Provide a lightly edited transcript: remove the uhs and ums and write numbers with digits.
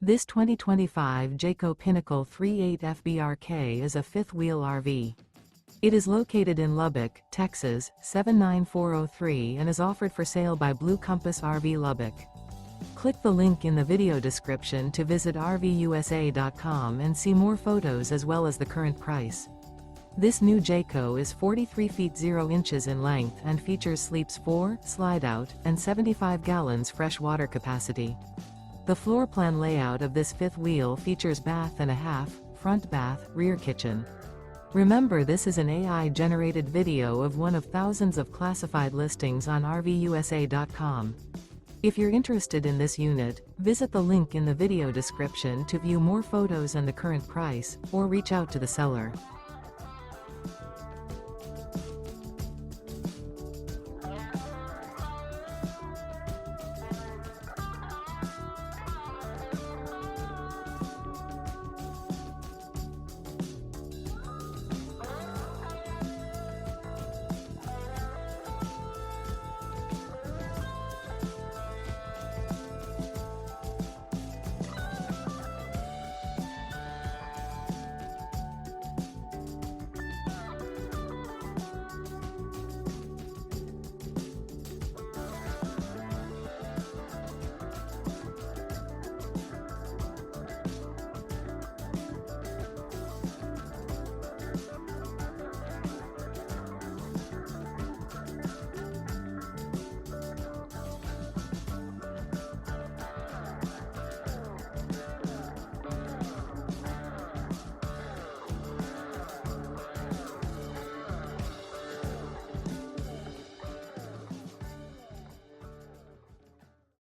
This 2025 Jayco Pinnacle 38 FBRK is a fifth-wheel RV. It is located in Lubbock, Texas, 79403 and is offered for sale by Blue Compass RV Lubbock. Click the link in the video description to visit RVUSA.com and see more photos as well as the current price. This new Jayco is 43 feet 0 inches in length and features sleeps 4, slide-out, and 75 gallons fresh water capacity. The floor plan layout of this fifth wheel features bath and a half, front bath, rear kitchen. Remember, this is an AI-generated video of one of thousands of classified listings on RVUSA.com. If you're interested in this unit, visit the link in the video description to view more photos and the current price, or reach out to the seller.